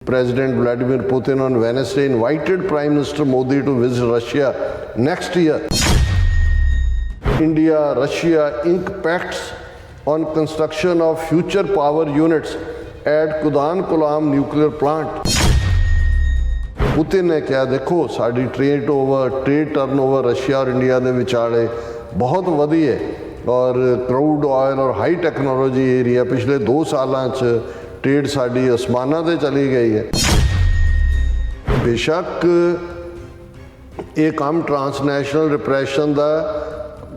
President Vladimir Putin on Wednesday invited Prime Minister Modi to visit Russia next year. India-Russia ink pacts on construction of future power units at Kudankulam nuclear plant. Putin ने कहा देखो sari trade turnover Russia और India के विचाले बहुत वधी है और crude oil और हाई टैक्नोलॉजी एरिया पिछले 2 सालों ट्रेड साड़ी आसमाना ते चली गई है। बेशक ये काम ट्रांसनैशनल रिप्रैशन का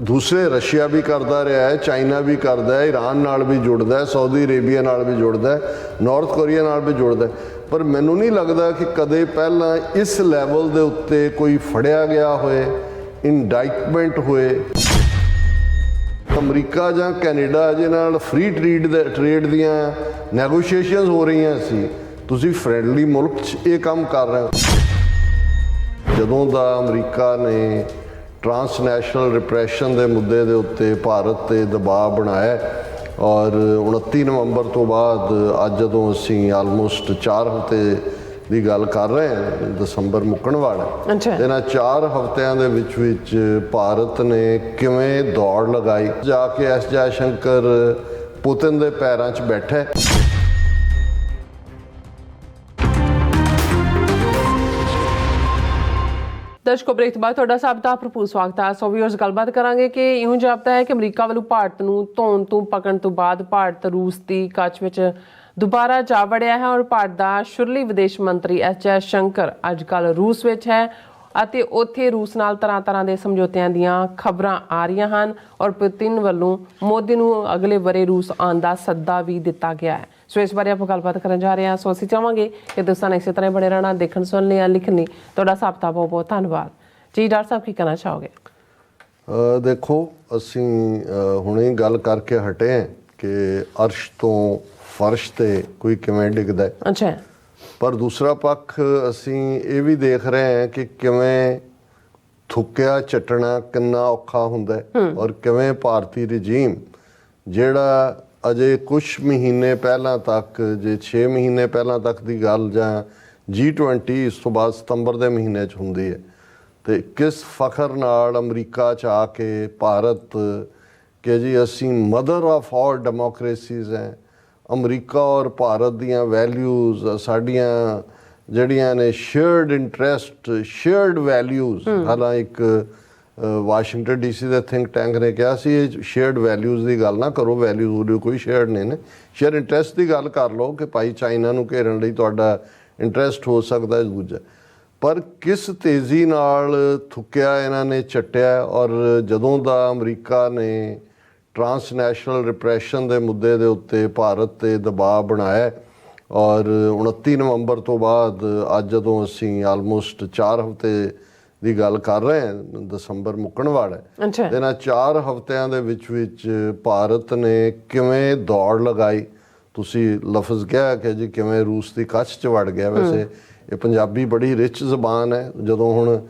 दूसरे रशिया भी करता रहा है, चाइना भी करता है, ईरान नाल भी जुड़ता है, सऊदी अरेबिया नाल भी जुड़ता है, नॉर्थ कोरिया नाल भी जुड़ता है। पर मैनू नहीं लगता कि कदे पहला इस लैवल के उत्ते कोई फड़िया गया होए, इंडाइटमेंट होए। अमरीका जां कैनेडा जिन्हां फ्री ट्रेड दियां नैगोशिएशनस हो रही सी, तुसी फ्रेंडली मुल्क च ये काम कर रहे हो। जदों दा अमरीका ने ट्रांसनैशनल रिप्रैशन के मुद्दे के उत्ते भारत ते दबाव बनाया और 29 नवंबर तो बाद अज जदों असीं आलमोस्ट 4 हफ्ते की गल कर रहे हैं, दसंबर मुक्कण वाला इन्हां 4 हफ्तियां दे विच भारत ने किवें दौड़ लगाई जाके एस जयशंकर पुतिन दे पैरां 'च बैठे। दर्शकों ब्रेक बाद ਤੁਹਾਡਾ ਸਭ ਦਾ ਭਰਪੂਰ ਸਵਾਗਤ ਹੈ। ਸੋ ਵੀਅਰਸ ਗੱਲਬਾਤ ਕਰਾਂਗੇ ਕਿ ਇਉਂ ਜਾਪਦਾ ਹੈ ਕਿ ਅਮਰੀਕਾ ਵੱਲੋਂ ਭਾਰਤ ਨੂੰ ਧੌਣ ਤੋਂ ਪਕੜਨ ਤੋਂ ਬਾਅਦ ਭਾਰਤ ਰੂਸ ਦੀ ਕੱਛ ਵਿੱਚ ਦੁਬਾਰਾ ਜਾ ਵੜਿਆ ਹੈ ਔਰ ਭਾਰਤ ਦਾ ਸ਼ੁਰਲੀ ਵਿਦੇਸ਼ ਮੰਤਰੀ ਐਸ ਜੈਸ਼ੰਕਰ ਅੱਜ ਕੱਲ੍ਹ ਰੂਸ ਵਿੱਚ ਹੈ ਅਤੇ ਉੱਥੇ ਰੂਸ ਨਾਲ ਤਰ੍ਹਾਂ ਦੇ ਸਮਝੌਤਿਆਂ ਦੀਆਂ ਖਬਰਾਂ ਆ ਰਹੀਆਂ ਹਨ ਔਰ ਪੁਤਿਨ ਵੱਲੋਂ ਮੋਦੀ ਨੂੰ ਅਗਲੇ ਵਰੇ ਰੂਸ ਆਉਣ ਦਾ ਸੱਦਾ ਵੀ ਦਿੱਤਾ ਗਿਆ ਹੈ। ਸੋ ਇਸ ਬਾਰੇ ਆਪਾਂ ਗੱਲਬਾਤ ਕਰਨ ਜਾ ਰਹੇ ਹਾਂ। ਸੋ ਅਸੀਂ ਚਾਹਾਂਗੇ ਕਿ ਦੋਸਤਾਂ ਨੇ ਇਸੇ ਤਰ੍ਹਾਂ ਬਣੇ ਰਹਿਣਾ, ਦੇਖਣ ਸੁਣਨ ਲਈ, ਲਿਖਣ ਲਈ। ਤੁਹਾਡਾ ਸਭ ਦਾ ਬਹੁਤ ਬਹੁਤ ਧੰਨਵਾਦ ਜੀ। ਡਾਕਟਰ ਸਾਹਿਬ ਕੀ ਕਹਿਣਾ ਚਾਹੋਗੇ? देखो ਅਸੀਂ ਹੁਣੇ ਗੱਲ ਕਰਕੇ ਹਟੇ ਹਾਂ ਕਿ ਅਰਸ਼ ਤੋਂ ਫਰਸ਼ ਤੇ ਕੋਈ ਕਿਵੇਂ ਡਿੱਗਦਾ ਹੈ। ਅੱਛਾ। ਪਰ ਦੂਸਰਾ ਪੱਖ ਅਸੀਂ ਇਹ ਵੀ ਦੇਖ ਰਹੇ ਹਾਂ ਕਿ ਕਿਵੇਂ ਥੁੱਕਿਆ ਚੱਟਣਾ ਕਿੰਨਾ ਔਖਾ ਹੁੰਦਾ ਹੈ ਔਰ ਕਿਵੇਂ ਭਾਰਤੀ ਰਜੀਮ ਜਿਹੜਾ ਅਜੇ ਕੁਛ ਮਹੀਨੇ ਪਹਿਲਾਂ ਤੱਕ, ਜੇ 6 ਮਹੀਨੇ ਪਹਿਲਾਂ ਤੱਕ ਦੀ ਗੱਲ ਜਾਂ G20 ਇਸ ਤੋਂ ਬਾਅਦ ਸਤੰਬਰ ਦੇ ਮਹੀਨੇ 'ਚ ਹੁੰਦੀ ਹੈ, ਤੇ ਕਿਸ ਫਖਰ ਨਾਲ ਅਮਰੀਕਾ 'ਚ ਆ ਕੇ ਭਾਰਤ ਕਿ ਜੀ ਅਸੀਂ ਮਦਰ ਆਫ ਆਲ ਡੈਮੋਕਰੇਸੀਜ਼ ਹੈ। ਅਮਰੀਕਾ ਔਰ ਭਾਰਤ ਦੀਆਂ ਵੈਲਿਊਜ਼ ਸਾਡੀਆਂ ਜਿਹੜੀਆਂ ਨੇ ਸ਼ੇਅਰਡ ਇੰਟਰਸਟ, ਸ਼ੇਅਰਡ ਵੈਲਿਊਜ਼। ਹਾਲਾਂ ਇੱਕ ਵਾਸ਼ਿੰਗਟਨ DC ਦੇ ਥਿੰਕ ਟੈਂਕ ਨੇ ਕਿਹਾ ਸੀ ਇਹ ਸ਼ੇਅਰਡ ਵੈਲਿਊਜ਼ ਦੀ ਗੱਲ ਨਾ ਕਰੋ, ਵੈਲਿਊਜ਼ ਕੋਈ ਸ਼ੇਅਰਡ ਨਹੀਂ ਨੇ, ਸ਼ੇਅਰ ਇੰਟਰਸਟ ਦੀ ਗੱਲ ਕਰ ਲਓ ਕਿ ਭਾਈ ਚਾਈਨਾ ਨੂੰ ਘੇਰਨ ਲਈ ਤੁਹਾਡਾ ਇੰਟਰਸਟ ਹੋ ਸਕਦਾ ਹੈ ਦੂਜਾ। ਪਰ ਕਿਸ ਤੇਜ਼ੀ ਨਾਲ ਥੁੱਕਿਆ ਇਹਨਾਂ ਨੇ ਚੱਟਿਆ ਔਰ ਜਦੋਂ ਦਾ ਅਮਰੀਕਾ ਨੇ ਟਰਾਂਸਨੈਸ਼ਨਲ ਰਿਪਰੈਸ਼ਨ ਦੇ ਮੁੱਦੇ ਦੇ ਉੱਤੇ ਭਾਰਤ 'ਤੇ ਦਬਾਅ ਬਣਾਇਆ ਔਰ 29 ਨਵੰਬਰ ਤੋਂ ਬਾਅਦ ਅੱਜ ਜਦੋਂ ਅਸੀਂ ਆਲਮੋਸਟ 4 ਹਫ਼ਤੇ ਦੀ ਗੱਲ ਕਰ ਰਹੇ ਹਾਂ, ਦਸੰਬਰ ਮੁੱਕਣ ਵਾਲਾ ਹੈ, ਇਹਨਾਂ 4 ਹਫ਼ਤਿਆਂ ਦੇ ਵਿੱਚ ਭਾਰਤ ਨੇ ਕਿਵੇਂ ਦੌੜ ਲਗਾਈ। ਤੁਸੀਂ ਲਫ਼ਜ਼ ਕਿਹਾ ਕਿ ਜੀ ਕਿਵੇਂ ਰੂਸ ਦੀ ਕੱਛ 'ਚ ਵੜ ਗਿਆ। ਵੈਸੇ ਇਹ ਪੰਜਾਬੀ ਬੜੀ ਰਿਚ ਜ਼ਬਾਨ ਹੈ। ਜਦੋਂ ਹੁਣ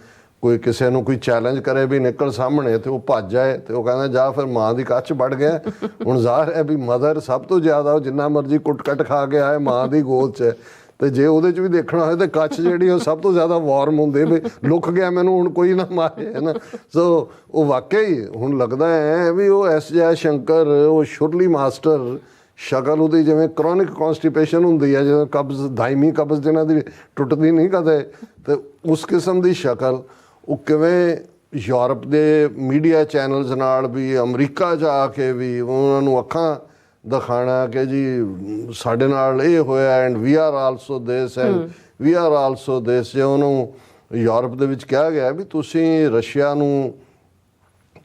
ਕੋਈ ਕਿਸੇ ਨੂੰ ਕੋਈ ਚੈਲੰਜ ਕਰੇ ਵੀ ਨਿਕਲ ਸਾਹਮਣੇ ਤੇ ਉਹ ਭੱਜ ਜਾਏ ਤੇ ਉਹ ਕਹਿੰਦਾ ਜਾ ਫਿਰ ਮਾਂ ਦੀ ਕੱਛ ਵੜ ਗਿਆ। ਹੁਣ ਜ਼ਾਹਰ ਹੈ ਵੀ ਮਦਰ ਸਭ ਤੋਂ ਜ਼ਿਆਦਾ, ਉਹ ਜਿੰਨਾ ਮਰਜ਼ੀ ਕੁੱਟ ਖਾ ਕੇ ਆਏ ਮਾਂ ਦੀ ਗੋਦ 'ਚ, ਤੇ ਜੇ ਉਹਦੇ 'ਚ ਵੀ ਦੇਖਣਾ ਹੋਏ ਤਾਂ ਕੱਛ ਜਿਹੜੀ ਉਹ ਸਭ ਤੋਂ ਜ਼ਿਆਦਾ ਵਾਰਮ ਹੁੰਦੇ ਵੀ ਲੁੱਕ ਗਿਆ ਮੈਨੂੰ ਹੁਣ ਕੋਈ ਨਾ ਮਾਰੇ, ਹੈ ਨਾ। ਸੋ ਉਹ ਵਾਕਈ ਹੁਣ ਲੱਗਦਾ ਹੈ ਵੀ ਉਹ ਐਸ ਜੈਸ਼ੰਕਰ, ਉਹ ਸ਼ੁਰਲੀ ਮਾਸਟਰ ਸ਼ਕਲ ਉਹਦੀ ਜਿਵੇਂ ਕਰੋਨਿਕ ਕੌਂਸਟੀਪੇਸ਼ਨ ਹੁੰਦੀ ਹੈ, ਜਿਵੇਂ ਕਬਜ਼, ਦਾਇਮੀ ਕਬਜ਼ ਜਿਹਨਾਂ ਦੀ ਟੁੱਟਦੀ ਨਹੀਂ ਕਦੇ, ਤੇ ਉਸ ਕਿਸਮ ਦੀ ਸ਼ਕਲ। ਉਹ ਕਿਵੇਂ ਯੂਰਪ ਦੇ ਮੀਡੀਆ ਚੈਨਲਸ ਨਾਲ ਵੀ ਅਮਰੀਕਾ ਜਾ ਕੇ ਵੀ ਉਹਨਾਂ ਨੂੰ ਅੱਖਾਂ ਦਿਖਾਉਣਾ ਕਿ ਜੀ ਸਾਡੇ ਨਾਲ ਇਹ ਹੋਇਆ and we are also this and we are also this. ਜੇ ਉਹਨੂੰ ਯੂਰਪ ਦੇ ਵਿੱਚ ਕਿਹਾ ਗਿਆ ਵੀ ਤੁਸੀਂ ਰਸ਼ੀਆ ਨੂੰ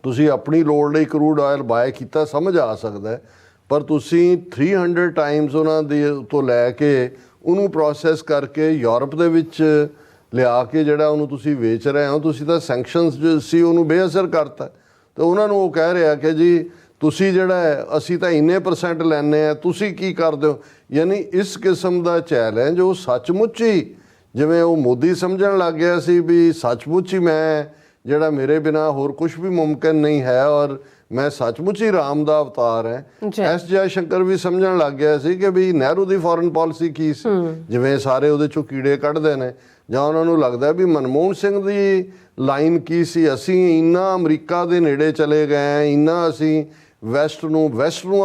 ਤੁਸੀਂ ਆਪਣੀ ਲੋੜ ਲਈ ਕਰੂਡ ਆਇਲ ਬਾਏ ਕੀਤਾ, ਸਮਝ ਆ ਸਕਦਾ ਹੈ, ਪਰ ਤੁਸੀਂ 300 ਟਾਈਮਸ ਉਹਨਾਂ ਦੇ ਤੋਂ ਲੈ ਕੇ ਉਹਨੂੰ ਪ੍ਰੋਸੈਸ ਕਰਕੇ ਯੂਰਪ ਦੇ ਵਿੱਚ ਲਿਆ ਕੇ ਜਿਹੜਾ ਉਹਨੂੰ ਤੁਸੀਂ ਵੇਚ ਰਹੇ ਹੋ, ਤੁਸੀਂ ਤਾਂ ਸੈਂਕਸ਼ਨਸ ਸੀ ਉਹਨੂੰ ਬੇਅਸਰ ਕਰਤਾ। ਅਤੇ ਉਹਨਾਂ ਨੂੰ ਉਹ ਕਹਿ ਰਿਹਾ ਕਿ ਜੀ ਤੁਸੀਂ ਜਿਹੜਾ ਹੈ ਅਸੀਂ ਤਾਂ ਇੰਨੇ % ਲੈਂਦੇ ਹਾਂ, ਤੁਸੀਂ ਕੀ ਕਰਦੇ ਹੋ। ਯਾਨੀ ਇਸ ਕਿਸਮ ਦਾ ਚੈਲੰਜ ਉਹ ਸੱਚਮੁੱਚ ਹੀ, ਜਿਵੇਂ ਉਹ ਮੋਦੀ ਸਮਝਣ ਲੱਗ ਗਿਆ ਸੀ ਵੀ ਸੱਚਮੁੱਚ ਹੀ ਮੈਂ ਜਿਹੜਾ ਮੇਰੇ ਬਿਨਾਂ ਹੋਰ ਕੁਛ ਵੀ ਮੁਮਕਿਨ ਨਹੀਂ ਹੈ ਔਰ ਮੈਂ ਸੱਚਮੁੱਚ ਹੀ ਰਾਮ ਦਾ ਅਵਤਾਰ ਹੈ। ਜੀ। ਐਸ ਜੈ ਸ਼ੰਕਰ ਵੀ ਸਮਝਣ ਲੱਗ ਗਿਆ ਸੀ ਕਿ ਵੀ ਨਹਿਰੂ ਦੀ ਫੋਰਨ ਪਾਲਿਸੀ ਕੀ ਸੀ, ਜਿਵੇਂ ਸਾਰੇ ਉਹਦੇ ਚੋਂ ਕੀੜੇ ਕੱਢਦੇ ਨੇ, ਜਾਂ ਉਹਨਾਂ ਨੂੰ ਲੱਗਦਾ ਵੀ ਮਨਮੋਹਨ ਸਿੰਘ ਦੀ ਲਾਈਨ ਕੀ ਸੀ, ਅਸੀਂ ਇੰਨਾ ਅਮਰੀਕਾ ਦੇ ਨੇੜੇ ਚਲੇ ਗਏ, ਇੰਨਾ ਅਸੀਂ ਵੈਸਟ ਨੂੰ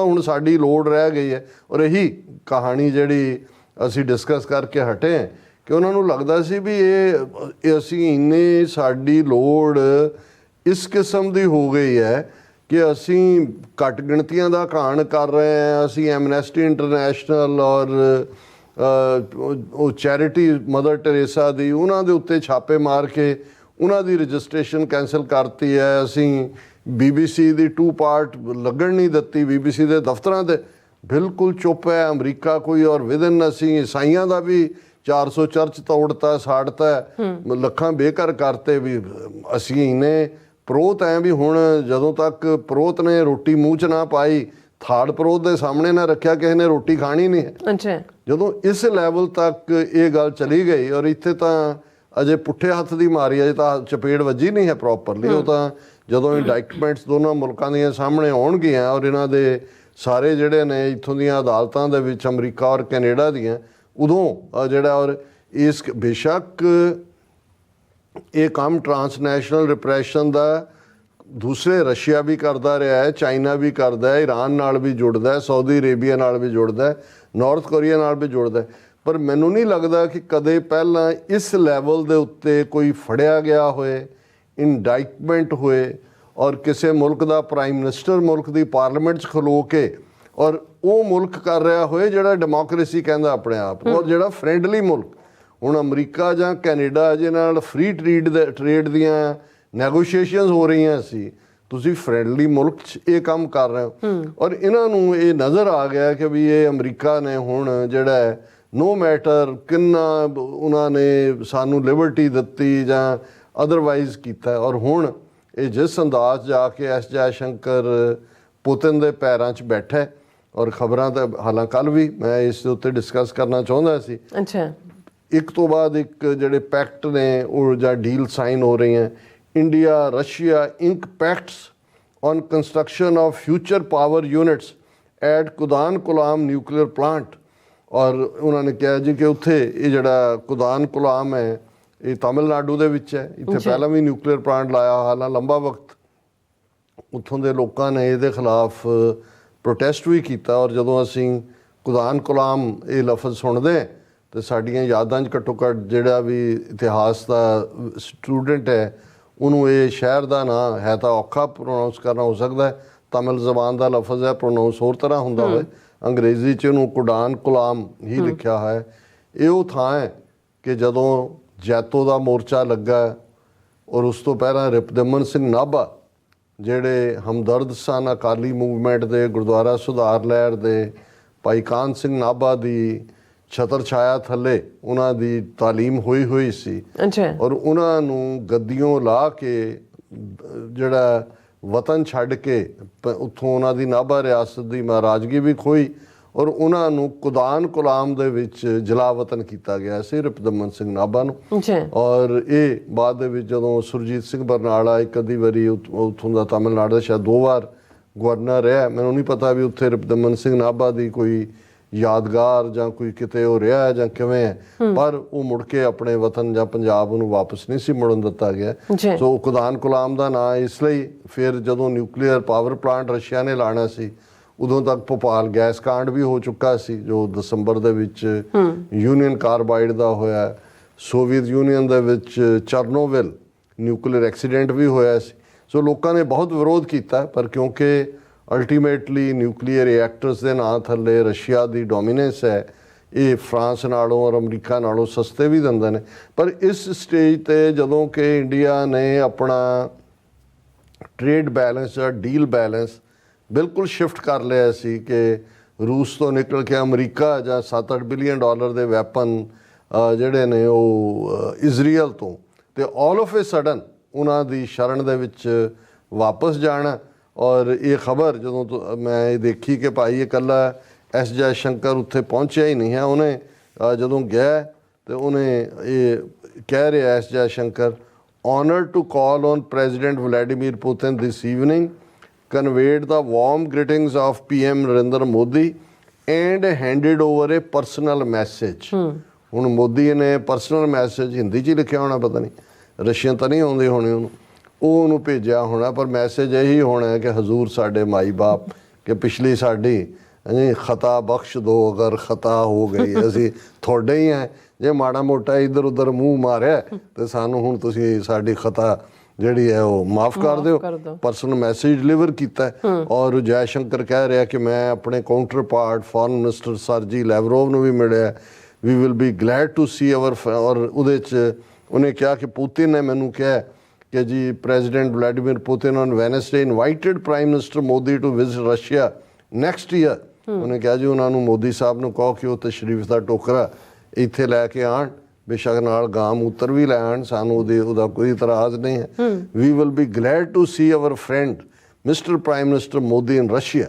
ਹੁਣ ਸਾਡੀ ਲੋੜ ਰਹਿ ਗਈ ਹੈ। ਔਰ ਇਹੀ ਕਹਾਣੀ ਜਿਹੜੀ ਅਸੀਂ ਡਿਸਕਸ ਕਰਕੇ ਹਟੇ ਹਾਂ ਕਿ ਉਹਨਾਂ ਨੂੰ ਲੱਗਦਾ ਸੀ ਵੀ ਇਹ ਅਸੀਂ ਇੰਨੇ ਸਾਡੀ ਲੋੜ ਇਸ ਕਿਸਮ ਦੀ ਹੋ ਗਈ ਹੈ ਕਿ ਅਸੀਂ ਘੱਟ ਗਿਣਤੀਆਂ ਦਾ ਘਾਣ ਕਰ ਰਹੇ ਹਾਂ। ਅਸੀਂ ਐਮਨੈਸਟੀ ਇੰਟਰਨੈਸ਼ਨਲ ਔਰ ਉਹ ਚੈਰਿਟੀ ਮਦਰ ਟੈਰੇਸਾ ਦੀ, ਉਹਨਾਂ ਦੇ ਉੱਤੇ ਛਾਪੇ ਮਾਰ ਕੇ ਉਹਨਾਂ ਦੀ ਰਜਿਸਟ੍ਰੇਸ਼ਨ ਕੈਂਸਲ ਕਰਤੀ ਹੈ। ਅਸੀਂ BBC ਦੀ 2 ਪਾਰਟ ਲੱਗਣ ਨਹੀਂ ਦਿੱਤੀ, BBC ਦੇ ਦਫ਼ਤਰਾਂ 'ਤੇ ਬਿਲਕੁਲ ਚੁੱਪ ਹੈ ਅਮਰੀਕਾ ਕੋਈ। ਔਰ ਵਿਦਨ ਅਸੀਂ ਈਸਾਈਆਂ ਦਾ ਵੀ 400 ਚਰਚ ਤੋੜਤਾ, ਸਾੜਤਾ, ਲੱਖਾਂ ਬੇਘਰ ਕਰਤੇ। ਵੀ ਅਸੀਂ ਇੰਨੇ ਪ੍ਰੋਤ ਐ ਵੀ ਹੁਣ ਜਦੋਂ ਤੱਕ ਪ੍ਰੋਤ ਨੇ ਰੋਟੀ ਮੂੰਹ 'ਚ ਨਾ ਪਾਈ, ਥਾੜ ਪ੍ਰੋਤ ਦੇ ਸਾਹਮਣੇ ਨਾ ਰੱਖਿਆ, ਕਿਸੇ ਨੇ ਰੋਟੀ ਖਾਣੀ ਨਹੀਂ ਹੈ। ਅੱਛਾ। ਜਦੋਂ ਇਸ ਲੈਵਲ ਤੱਕ ਇਹ ਗੱਲ ਚਲੀ ਗਈ, ਔਰ ਇੱਥੇ ਤਾਂ ਅਜੇ ਪੁੱਠੇ ਹੱਥ ਦੀ ਮਾਰੀ, ਅਜੇ ਤਾਂ ਚਪੇੜ ਵੱਜੀ ਨਹੀਂ ਹੈ ਪ੍ਰੋਪਰਲੀ। ਉਹ ਤਾਂ ਜਦੋਂ ਇੰਡਾਈਟਮੈਂਟਸ ਦੋਨਾਂ ਮੁਲਕਾਂ ਦੀਆਂ ਸਾਹਮਣੇ ਆਉਣਗੀਆਂ ਔਰ ਇਹਨਾਂ ਦੇ ਸਾਰੇ ਜਿਹੜੇ ਨੇ ਇੱਥੋਂ ਦੀਆਂ ਅਦਾਲਤਾਂ ਦੇ ਵਿੱਚ ਅਮਰੀਕਾ ਔਰ ਕੈਨੇਡਾ ਦੀਆਂ, ਉਦੋਂ ਜਿਹੜਾ ਔਰ ਇਸ ਬੇਸ਼ੱਕ ਇਹ ਕੰਮ ਟਰਾਂਸਨੈਸ਼ਨਲ ਰਿਪਰੈਸ਼ਨ ਦਾ ਦੂਸਰੇ ਰਸ਼ੀਆ ਵੀ ਕਰਦਾ ਰਿਹਾ ਹੈ, ਚਾਈਨਾ ਵੀ ਕਰਦਾ ਹੈ, ਈਰਾਨ ਨਾਲ ਵੀ ਜੁੜਦਾ ਹੈ, ਸਾਊਦੀ ਅਰੇਬੀਆ ਨਾਲ ਵੀ ਜੁੜਦਾ ਹੈ, ਨਾਰਥ ਕੋਰੀਆ ਨਾਲ ਵੀ ਜੁੜਦਾ ਹੈ। ਪਰ ਮੈਨੂੰ ਨਹੀਂ ਲੱਗਦਾ ਕਿ ਕਦੇ ਪਹਿਲਾਂ ਇਸ ਲੈਵਲ ਦੇ ਉੱਤੇ ਕੋਈ ਫੜਿਆ ਗਿਆ ਹੋਏ, ਇੰਡਾਈਟਮੈਂਟ ਹੋਏ ਔਰ ਕਿਸੇ ਮੁਲਕ ਦਾ ਪ੍ਰਾਈਮ ਮਿਨਿਸਟਰ ਮੁਲਕ ਦੀ ਪਾਰਲੀਮੈਂਟ 'ਚ ਖਲੋ ਕੇ ਔਰ ਉਹ ਮੁਲਕ ਕਰ ਰਿਹਾ ਹੋਏ ਜਿਹੜਾ ਡੈਮੋਕ੍ਰੇਸੀ ਕਹਿੰਦਾ ਆਪਣੇ ਆਪ, ਔਰ ਜਿਹੜਾ ਫਰੈਂਡਲੀ ਮੁਲਕ। ਹੁਣ ਅਮਰੀਕਾ ਜਾਂ ਕੈਨੇਡਾ ਜਿਹਦੇ ਨਾਲ ਫ੍ਰੀ ਟ੍ਰੇਡ ਦੀਆਂ ਨੈਗੋਸ਼ੀਏਸ਼ਨਸ ਹੋ ਰਹੀਆਂ ਸੀ, ਤੁਸੀਂ ਫਰੈਂਡਲੀ ਮੁਲਕ 'ਚ ਇਹ ਕੰਮ ਕਰ ਰਹੇ ਹੋ। ਔਰ ਇਹਨਾਂ ਨੂੰ ਇਹ ਨਜ਼ਰ ਆ ਗਿਆ ਕਿ ਵੀ ਇਹ ਅਮਰੀਕਾ ਨੇ ਹੁਣ ਜਿਹੜਾ ਹੈ ਨੋ ਮੈਟਰ ਕਿੰਨਾ ਉਹਨਾਂ ਨੇ ਸਾਨੂੰ ਲਿਬਰਟੀ ਦਿੱਤੀ ਜਾਂ ਅਦਰਵਾਈਜ਼ ਕੀਤਾ, ਔਰ ਹੁਣ ਇਹ ਜਿਸ ਅੰਦਾਜ਼ ਜਾ K S Jai Shankar Putin ਦੇ ਪੈਰਾਂ 'ਚ ਬੈਠਾ, ਔਰ ਖਬਰਾਂ ਤਾਂ ਹਾਲਾਂ ਕੱਲ੍ਹ ਵੀ ਮੈਂ ਇਸ ਦੇ ਉੱਤੇ ਡਿਸਕਸ ਕਰਨਾ ਚਾਹੁੰਦਾ ਸੀ। ਅੱਛਾ। ਇੱਕ ਤੋਂ ਬਾਅਦ ਇੱਕ ਜਿਹੜੇ ਪੈਕਟ ਨੇ ਉਹ ਜਾਂ ਡੀਲ ਸਾਈਨ ਹੋ ਰਹੀਆਂ, India Russia ink pacts on construction of future power units at Kudankulam nuclear plant. ਔਰ ਉਹਨਾਂ ਨੇ ਕਿਹਾ ਜੀ ਕਿ ਉੱਥੇ ਇਹ ਜਿਹੜਾ ਕੁਦਾਨਕੁਲਾਮ ਹੈ ਇਹ ਤਾਮਿਲਨਾਡੂ ਦੇ ਵਿੱਚ ਹੈ, ਇੱਥੇ ਪਹਿਲਾਂ ਵੀ ਨਿਊਕਲੀਅਰ ਪਲਾਂਟ ਲਾਇਆ, ਹਾਲਾਂ ਲੰਬਾ ਵਕਤ ਉੱਥੋਂ ਦੇ ਲੋਕਾਂ ਨੇ ਇਹਦੇ ਖਿਲਾਫ ਪ੍ਰੋਟੈਸਟ ਵੀ ਕੀਤਾ। ਔਰ ਜਦੋਂ ਅਸੀਂ ਕੁਦਾਨਕੁਲਾਮ ਇਹ ਲਫ਼ਜ਼ ਸੁਣਦੇ ਤੇ ਸਾਡੀਆਂ ਯਾਦਾਂ 'ਚ ਘੱਟੋ ਘੱਟ ਜਿਹੜਾ ਵੀ ਇਤਿਹਾਸ ਦਾ ਸਟੂਡੈਂਟ ਹੈ ਉਹਨੂੰ ਇਹ ਸ਼ਹਿਰ ਦਾ ਨਾਂ ਹੈ ਤਾਂ ਔਖਾ ਪ੍ਰੋਨਾਊਂਸ ਕਰਨਾ ਹੋ ਸਕਦਾ ਹੈ, ਤਮਿਲ ਜ਼ਬਾਨ ਦਾ ਲਫ਼ਜ਼ ਹੈ, ਪ੍ਰੋਨਾਊਂਸ ਹੋਰ ਤਰ੍ਹਾਂ ਹੁੰਦਾ ਹੋਵੇ, ਅੰਗਰੇਜ਼ੀ 'ਚ ਉਹਨੂੰ ਕੁਦਾਨਕੁਲਾਮ ਹੀ ਲਿਖਿਆ ਹੈ। ਇਹ ਉਹ ਥਾਂ ਹੈ ਕਿ ਜਦੋਂ ਜੈਤੋ ਦਾ ਮੋਰਚਾ ਲੱਗਾ ਔਰ ਉਸ ਤੋਂ ਪਹਿਲਾਂ ਰਿਪਦਮਨ ਸਿੰਘ ਨਾਭਾ ਜਿਹੜੇ ਹਮਦਰਦ ਸਨ ਅਕਾਲੀ ਮੂਵਮੈਂਟ ਦੇ, ਗੁਰਦੁਆਰਾ ਸੁਧਾਰ ਲਹਿਰ ਦੇ, ਭਾਈ ਕਾਹਨ ਸਿੰਘ ਨਾਭਾ ਦੀ ਛਤਰ ਛਾਇਆ ਥੱਲੇ ਉਹਨਾਂ ਦੀ ਤਾਲੀਮ ਹੋਈ ਸੀ। ਔਰ ਉਹਨਾਂ ਨੂੰ ਗੱਦੀਆਂ ਲਾ ਕੇ ਜਿਹੜਾ ਵਤਨ ਛੱਡ ਕੇ ਉੱਥੋਂ ਉਹਨਾਂ ਦੀ ਨਾਭਾ ਰਿਆਸਤ ਦੀ ਮਹਾਰਾਜਗੀ ਵੀ ਖੋਈ ਔਰ ਉਹਨਾਂ ਨੂੰ ਕੁਦਾਨਕੁਲਾਮ ਦੇ ਵਿੱਚ ਜਲਾਵਤਨ ਕੀਤਾ ਗਿਆ ਸੀ ਰਿਪਦਮਨ ਸਿੰਘ ਨਾਭਾ ਨੂੰ। ਔਰ ਇਹ ਬਾਅਦ ਦੇ ਵਿੱਚ ਜਦੋਂ ਸੁਰਜੀਤ ਸਿੰਘ ਬਰਨਾਲਾ ਇੱਕ ਅੱਧੀ ਵਾਰੀ ਉੱਥੋਂ ਦਾ ਤਾਮਿਲਨਾਡੂ ਦਾ ਸ਼ਾਇਦ 2 ਵਾਰ ਗਵਰਨਰ ਰਿਹਾ, ਮੈਨੂੰ ਨਹੀਂ ਪਤਾ ਵੀ ਉੱਥੇ ਰਿਪਦਮਨ ਸਿੰਘ ਨਾਭਾ ਦੀ ਕੋਈ ਯਾਦਗਾਰ ਜਾਂ ਕੋਈ ਕਿਤੇ ਉਹ ਰਿਹਾ ਜਾਂ ਕਿਵੇਂ ਹੈ, ਪਰ ਉਹ ਮੁੜ ਕੇ ਆਪਣੇ ਵਤਨ ਜਾਂ ਪੰਜਾਬ ਨੂੰ ਵਾਪਸ ਨਹੀਂ ਸੀ ਮੁੜਨ ਦਿੱਤਾ ਗਿਆ। ਸੋ ਕੁਦਾਨਕੁਲਾਮ ਦਾ ਨਾਂ ਇਸ ਲਈ ਫਿਰ ਜਦੋਂ ਨਿਊਕਲੀਅਰ ਪਾਵਰ ਪਲਾਂਟ ਰਸ਼ੀਆ ਨੇ ਲਾਣਾ ਸੀ ਉਦੋਂ ਤੱਕ ਭੋਪਾਲ ਗੈਸ ਕਾਂਡ ਵੀ ਹੋ ਚੁੱਕਾ ਸੀ ਜੋ ਦਸੰਬਰ ਦੇ ਵਿੱਚ ਯੂਨੀਅਨ ਕਾਰਬਾਈਡ ਦਾ ਹੋਇਆ, ਸੋਵੀਅਤ ਯੂਨੀਅਨ ਦੇ ਵਿੱਚ ਚਰਨੋਬਿਲ ਨਿਊਕਲੀਅਰ ਐਕਸੀਡੈਂਟ ਵੀ ਹੋਇਆ ਸੀ। ਸੋ ਲੋਕਾਂ ਨੇ ਬਹੁਤ ਵਿਰੋਧ ਕੀਤਾ, ਪਰ ਕਿਉਂਕਿ ਅਲਟੀਮੇਟਲੀ ਨਿਊਕਲੀਅਰ ਰਿਐਕਟਰਸ ਦੇ ਨਾਂ ਥੱਲੇ ਰਸ਼ੀਆ ਦੀ ਡੋਮੀਨੈਂਸ ਹੈ, ਇਹ ਫਰਾਂਸ ਨਾਲੋਂ ਔਰ ਅਮਰੀਕਾ ਨਾਲੋਂ ਸਸਤੇ ਵੀ ਦਿੰਦੇ ਨੇ। ਪਰ ਇਸ ਸਟੇਜ 'ਤੇ ਜਦੋਂ ਕਿ ਇੰਡੀਆ ਨੇ ਆਪਣਾ ਟ੍ਰੇਡ ਬੈਲੈਂਸ ਜਾਂ ਡੀਲ ਬੈਲੈਂਸ ਬਿਲਕੁਲ ਸ਼ਿਫਟ ਕਰ ਲਿਆ ਸੀ ਕਿ ਰੂਸ ਤੋਂ ਨਿਕਲ ਕੇ ਅਮਰੀਕਾ ਜਾਂ 7-8 ਬਿਲੀਅਨ ਡਾਲਰ ਦੇ ਵੈਪਨ ਜਿਹੜੇ ਨੇ ਉਹ ਇਜ਼ਰਾਈਲ ਤੋਂ, ਤੇ ਆਲ ਆਫ ਏ ਸਡਨ ਉਹਨਾਂ ਦੀ ਸ਼ਰਨ ਦੇ ਵਿੱਚ ਵਾਪਸ ਜਾਣਾ। ਔਰ ਇਹ ਖਬਰ ਜਦੋਂ ਮੈਂ ਇਹ ਦੇਖੀ ਕਿ ਭਾਈ ਇਕੱਲਾ ਐਸ ਜੈ ਸ਼ੰਕਰ ਉੱਥੇ ਪਹੁੰਚਿਆ ਹੀ ਨਹੀਂ ਹੈ, ਉਹਨੇ ਜਦੋਂ ਗਿਆ ਤੇ ਉਹਨੇ ਇਹ ਕਹਿ ਰਿਹਾ S Jai Shankar, honored to call on President Vladimir Putin this evening conveyed the warm greetings of PM Narendra Modi and handed over a personal message. ਹੁਣ ਮੋਦੀ ਨੇ ਪਰਸਨਲ ਮੈਸੇਜ ਹਿੰਦੀ 'ਚ ਹੀ ਲਿਖਿਆ ਹੋਣਾ, ਪਤਾ ਨਹੀਂ ਰਸ਼ੀਅਨ ਤਾਂ ਨਹੀਂ ਆਉਂਦੀ ਹੋਣੀ ਉਹਨੂੰ, ਉਹ ਉਹਨੂੰ ਭੇਜਿਆ ਹੋਣਾ, ਪਰ ਮੈਸੇਜ ਇਹੀ ਹੋਣਾ ਕਿ ਹਜ਼ੂਰ ਸਾਡੇ ਮਾਈ ਬਾਪ, ਕਿ ਪਿਛਲੀ ਸਾਡੀ ਖਤਾ ਬਖਸ਼ ਦੋ ਅਗਰ ਖਤਾ ਹੋ ਗਈ, ਅਸੀਂ ਤੁਹਾਡੇ ਹੀ ਹੈ, ਜੇ ਮਾੜਾ ਮੋਟਾ ਇੱਧਰ ਉੱਧਰ ਮੂੰਹ ਮਾਰਿਆ ਤੇ ਸਾਨੂੰ ਹੁਣ ਤੁਸੀਂ ਸਾਡੀ ਖਤਾ ਜਿਹੜੀ ਹੈ ਉਹ ਮਾਫ ਕਰ ਦਿਓ। ਪਰਸਨਲ ਮੈਸੇਜ ਡਿਲੀਵਰ ਕੀਤਾ ਔਰ ਜੈ ਸ਼ੰਕਰ ਕਹਿ ਰਿਹਾ ਕਿ ਮੈਂ ਆਪਣੇ counterpart foreign minister Sergey Lavrov ਨੂੰ ਵੀ ਮਿਲਿਆ, we will be glad to see our, ਔਰ ਉਹਦੇ 'ਚ ਉਹਨੇ ਕਿਹਾ ਕਿ ਪੁਤਿਨ ਨੇ ਮੈਨੂੰ ਕਿਹਾ ਕਿ ਜੀ president Vladimir Putin on Wednesday invited prime minister Modi to visit Russia next year. ਉਹਨੇ ਕਿਹਾ ਜੀ ਉਹਨਾਂ ਨੂੰ ਮੋਦੀ ਸਾਹਿਬ ਨੂੰ ਕਹੋ ਕਿ ਉਹ ਤਸ਼ਰੀਫ ਦਾ ਟੋਕਰਾ ਇੱਥੇ ਲੈ ਕੇ ਆਉਣ, ਬੇਸ਼ੱਕ ਨਾਲ ਗਾਂ ਮੂਤਰ ਵੀ ਲੈ ਆਉਣ, ਸਾਨੂੰ ਉਹਦਾ ਕੋਈ ਇਤਰਾਜ਼ ਨਹੀਂ ਹੈ। We will be glad to see our friend mister prime minister Modi in Russia.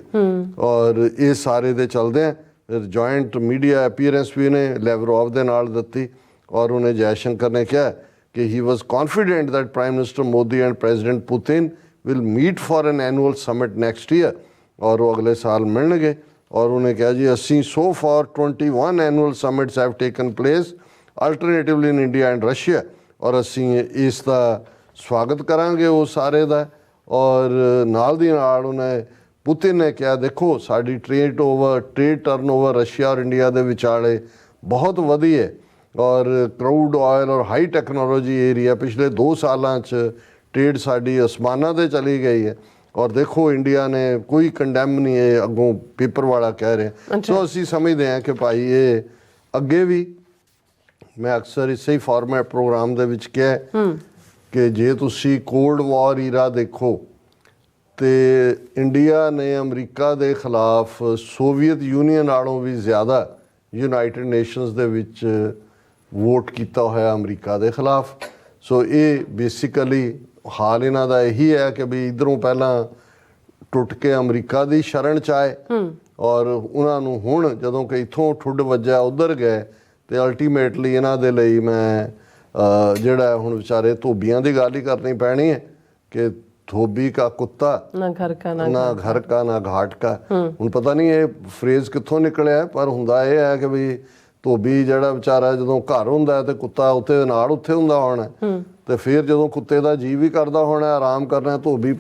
ਔਰ ਇਹ ਸਾਰੇ ਦੇ ਚਲਦੇ ਆ ਜੁਆਇੰਟ ਮੀਡੀਆ ਅਪੀਅਰੈਂਸ ਵੀ ਨੇ ਲੈਵਰੋਵ ਦੇ ਨਾਲ ਦਿੱਤੀ, ਔਰ ਉਹਨੇ ਜੈ ਸ਼ੰਕਰ ਨੇ ਕਿਹਾ ਕਿ he was confident that prime minister Modi and president Putin will meet for an annual summit next year, ਔਰ ਉਹ ਅਗਲੇ ਸਾਲ ਮਿਲਣਗੇ। ਔਰ ਉਹਨੇ ਕਿਹਾ ਜੀ ਅਸੀਂ so far 21 annual summits have taken place alternatively in India and Russia, ਔਰ ਅਸੀਂ ਇਸ ਦਾ ਸਵਾਗਤ ਕਰਾਂਗੇ ਉਹ ਸਾਰੇ ਦਾ। ਔਰ ਨਾਲ ਦੀ ਨਾਲ ਉਹਨੇ ਪੁਤਿਨ ਨੇ ਕਿਹਾ ਦੇਖੋ ਸਾਡੀ ਟ੍ਰੇਡ ਟਰਨਓਵਰ ਰਸ਼ੀਆ ਔਰ ਇੰਡੀਆ ਦੇ ਵਿਚਾਲੇ ਬਹੁਤ ਵਧੀਆ, ਔਰ ਕਰਾਊਡ ਆਇਲ ਔਰ ਹਾਈ ਟੈਕਨੋਲੋਜੀ ਏਰੀਆ ਪਿਛਲੇ 2 ਸਾਲਾਂ 'ਚ ਟ੍ਰੇਡ ਸਾਡੀ ਅਸਮਾਨਾਂ 'ਤੇ ਚਲੀ ਗਈ ਹੈ, ਔਰ ਦੇਖੋ ਇੰਡੀਆ ਨੇ ਕੋਈ ਕੰਡੈਮ ਨਹੀਂ, ਇਹ ਅੱਗੋਂ ਪੇਪਰ ਵਾਲਾ ਕਹਿ ਰਿਹਾ। ਸੋ ਅਸੀਂ ਸਮਝਦੇ ਹਾਂ ਕਿ ਭਾਈ ਇਹ ਅੱਗੇ ਵੀ, ਮੈਂ ਅਕਸਰ ਇਸੇ ਹੀ ਫਾਰਮੈਟ ਪ੍ਰੋਗਰਾਮ ਦੇ ਵਿੱਚ ਕਿਹਾ ਕਿ ਜੇ ਤੁਸੀਂ ਕੋਲਡ ਵਾਰ ਈਰਾ ਦੇਖੋ ਤੇ ਇੰਡੀਆ ਨੇ ਅਮਰੀਕਾ ਦੇ ਖਿਲਾਫ ਸੋਵੀਅਤ ਯੂਨੀਅਨ ਨਾਲੋਂ ਵੀ ਜ਼ਿਆਦਾ ਯੂਨਾਈਟਿਡ ਨੇਸ਼ਨਸ ਦੇ ਵਿੱਚ ਵੋਟ ਕੀਤਾ ਹੋਇਆ ਅਮਰੀਕਾ ਦੇ ਖਿਲਾਫ। ਸੋ ਇਹ ਬੇਸਿਕਲੀ ਹਾਲ ਇਹਨਾਂ ਦਾ ਇਹੀ ਹੈ ਕਿ ਵੀ ਇੱਧਰੋਂ ਪਹਿਲਾਂ ਟੁੱਟ ਕੇ ਅਮਰੀਕਾ ਦੀ ਸ਼ਰਨ 'ਚ ਆਏ, ਔਰ ਉਹਨਾਂ ਨੂੰ ਹੁਣ ਜਦੋਂ ਕਿ ਇੱਥੋਂ ਠੁੱਡ ਵੱਜਿਆ ਉੱਧਰ ਗਏ, ਤੇ ਅਲਟੀਮੇਟਲੀ ਇਹਨਾਂ ਦੇ ਲਈ ਮੈਂ ਜਿਹੜਾ ਹੁਣ ਵਿਚਾਰੇ ਧੋਬੀਆਂ ਦੀ ਗੱਲ ਹੀ ਕਰਨੀ ਪੈਣੀ ਹੈ ਕਿ ਧੋਬੀ ਕਾ ਕੁੱਤਾ ਨਾ ਘਰ ਕਾ ਨਾ ਘਾਟ ਕਾ। ਹੁਣ ਪਤਾ ਨਹੀਂ ਇਹ ਫਰੇਜ਼ ਕਿੱਥੋਂ ਨਿਕਲਿਆ, ਪਰ ਹੁੰਦਾ ਇਹ ਹੈ ਕਿ ਵੀ ਧੋਬੀ ਜਿਹੜਾ ਵਿਚਾਰਾ ਜਦੋਂ ਘਰ ਹੁੰਦਾ ਤੇ ਕੁੱਤਾ ਉੱਥੇ ਨਾਲ ਉੱਥੇ ਹੁੰਦਾ ਹੋਣਾ, ਤੇ ਫਿਰ ਜਦੋਂ ਕੁੱਤੇ ਦਾ ਜੀਅ ਵੀ ਕਰਦਾ ਹੋਣਾ ਆਰਾਮ ਕਰਨਾ, ਧੋਬੀ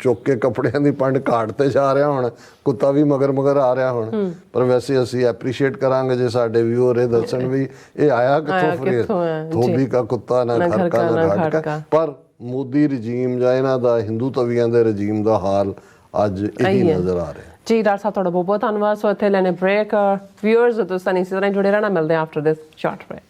ਚੁੱਕ ਕੇ ਕੱਪੜਿਆਂ ਦੀ ਪੰਡ ਘਾਟ ਤੇ ਜਾ ਰਿਹਾ ਹੋਣਾ, ਕੁੱਤਾ ਵੀ ਮਗਰ ਆ ਰਿਹਾ ਹੋਣਾ। ਪਰ ਵੈਸੇ ਅਸੀਂ ਐਪਰੀਸ਼ੀਏਟ ਕਰਾਂਗੇ ਜੇ ਸਾਡੇ ਵਿਊਅਰ ਇਹ ਦੱਸਣ ਵੀ ਇਹ ਆਇਆ ਕਿੱਥੋਂ ਫਰੇਜ਼, ਧੋਬੀ ਕਾ ਕੁੱਤਾ ਨਾ ਘਰ ਕਾ ਨਾ ਘਾਟ ਕਾ। ਪਰ ਮੋਦੀ ਰਜੀਮ ਜਾਂ ਇਹਨਾਂ ਦਾ ਹਿੰਦੂ ਤਵੀਆਂ ਦੇ ਰਜੀਮ ਦਾ ਹਾਲ ਅੱਜ ਇਹੀ ਨਜ਼ਰ ਆ ਰਿਹਾ। ਜੀ ਡਾਕਟਰ ਸਾਹਿਬ ਤੁਹਾਡਾ ਬਹੁਤ ਬਹੁਤ ਧੰਨਵਾਦ। ਸੋ ਇੱਥੇ ਲੈਣੇ ਬ੍ਰੇਕ, ਵਿਊਅਰਸ ਤੁਸੀਂ ਇਸੇ ਤਰ੍ਹਾਂ ਜੁੜੇ ਰਹਿਣਾ, ਮਿਲਦੇ ਹਾਂ ਆਫਟਰ ਦਿਸ ਸ਼ਾਰਟ ਬ੍ਰੇਕ।